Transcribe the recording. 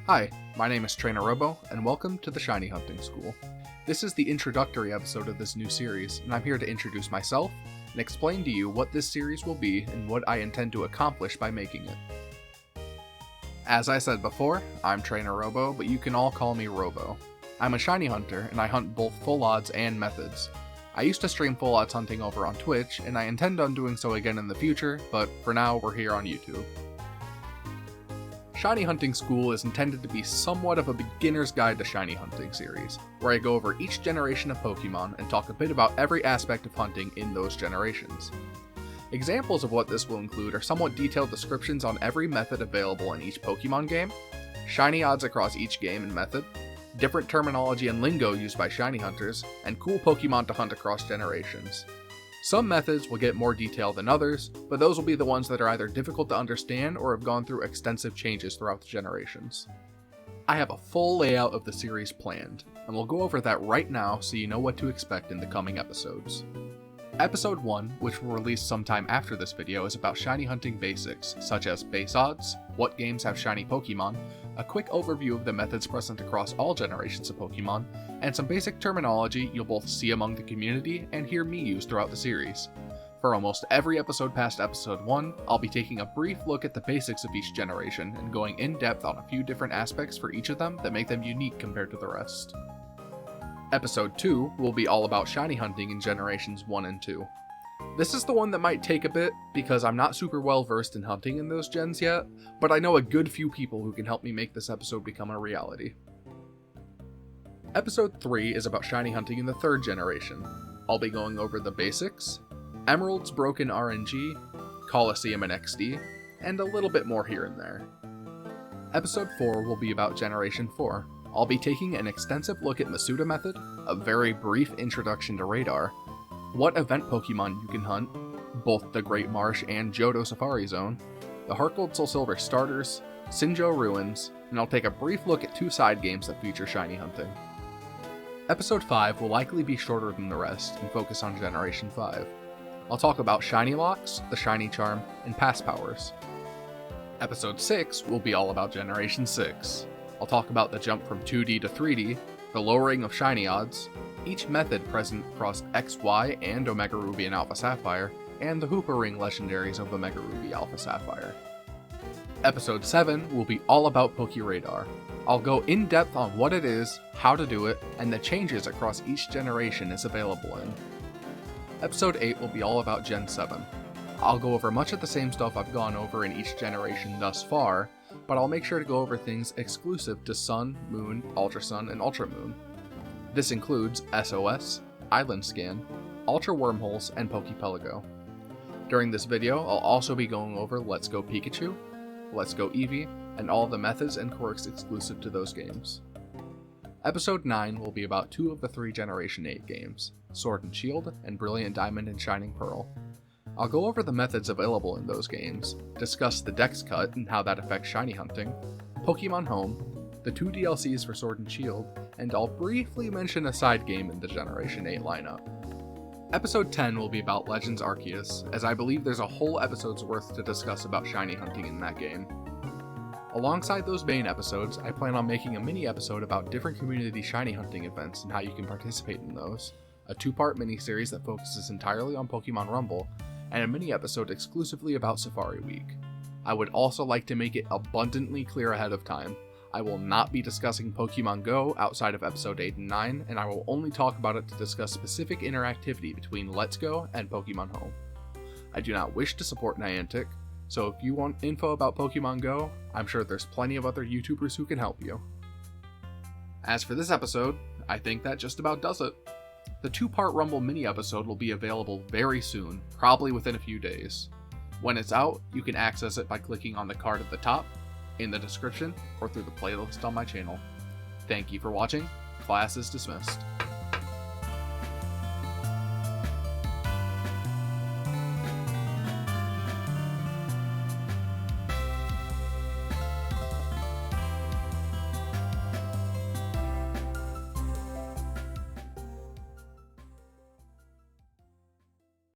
Hi, my name is Trainer Robo, and welcome to the Shiny Hunting School. This is the introductory episode of this new series, and I'm here to introduce myself and explain to you what this series will be and what I intend to accomplish by making it. As I said before, I'm Trainer Robo, but you can all call me Robo. I'm a shiny hunter, and I hunt both full odds and methods. I used to stream full odds hunting over on Twitch, and I intend on doing so again in the future, but for now we're here on YouTube. Shiny Hunting School is intended to be somewhat of a beginner's guide to shiny hunting series, where I go over each generation of Pokemon and talk a bit about every aspect of hunting in those generations. Examples of what this will include are somewhat detailed descriptions on every method available in each Pokemon game, shiny odds across each game and method, different terminology and lingo used by shiny hunters, and cool Pokemon to hunt across generations. Some methods will get more detail than others, but those will be the ones that are either difficult to understand or have gone through extensive changes throughout the generations. I have a full layout of the series planned, and we'll go over that right now so you know what to expect in the coming episodes. Episode 1, which will release sometime after this video, is about shiny hunting basics, such as base odds, what games have shiny Pokemon, a quick overview of the methods present across all generations of Pokemon, and some basic terminology you'll both see among the community and hear me use throughout the series. For almost every episode past episode 1, I'll be taking a brief look at the basics of each generation and going in depth on a few different aspects for each of them that make them unique compared to the rest. Episode 2 will be all about shiny hunting in generations 1 and 2. This is the one that might take a bit, because I'm not super well versed in hunting in those gens yet, but I know a good few people who can help me make this episode become a reality. Episode 3 is about shiny hunting in the 3rd generation. I'll be going over the basics, Emerald's broken RNG, Coliseum and XD, and a little bit more here and there. Episode 4 will be about Generation 4. I'll be taking an extensive look at Masuda Method, a very brief introduction to Radar, what event Pokemon you can hunt, both the Great Marsh and Johto Safari Zone, the Heartgold Soul Silver starters, Sinjoh Ruins, and I'll take a brief look at 2 side games that feature shiny hunting. Episode 5 will likely be shorter than the rest and focus on Generation 5. I'll talk about Shiny Locks, the Shiny Charm, and Pass Powers. Episode 6 will be all about Generation 6. I'll talk about the jump from 2D to 3D, the lowering of shiny odds, each method present across X, Y, and Omega Ruby and Alpha Sapphire, and the Hoopa Ring legendaries of Omega Ruby Alpha Sapphire. Episode 7 will be all about PokeRadar. I'll go in depth on what it is, how to do it, and the changes across each generation it's available in. Episode 8 will be all about Gen 7. I'll go over much of the same stuff I've gone over in each generation thus far, but I'll make sure to go over things exclusive to Sun, Moon, Ultra Sun, and Ultra Moon. This includes SOS, Island Scan, Ultra Wormholes, and Pokepelago. During this video, I'll also be going over Let's Go Pikachu, Let's Go Eevee, and all the methods and quirks exclusive to those games. Episode 9 will be about 2 of the 3 Generation 8 games, Sword and Shield, and Brilliant Diamond and Shining Pearl. I'll go over the methods available in those games, discuss the Dex Cut and how that affects shiny hunting, Pokemon Home, the 2 DLCs for Sword and Shield, and I'll briefly mention a side game in the Generation 8 lineup. Episode 10 will be about Legends Arceus, as I believe there's a whole episode's worth to discuss about shiny hunting in that game. Alongside those main episodes, I plan on making a mini episode about different community shiny hunting events and how you can participate in those, a 2-part mini-series that focuses entirely on Pokemon Rumble, and a mini episode exclusively about Safari Week. I would also like to make it abundantly clear ahead of time. I will not be discussing Pokemon Go outside of episode 8 and 9, and I will only talk about it to discuss specific interactivity between Let's Go and Pokemon Home. I do not wish to support Niantic, so if you want info about Pokemon Go, I'm sure there's plenty of other YouTubers who can help you. As for this episode, I think that just about does it. The 2-part Rumble mini episode will be available very soon, probably within a few days. When it's out, you can access it by clicking on the card at the top, in the description, or through the playlist on my channel. Thank you for watching. Class is dismissed.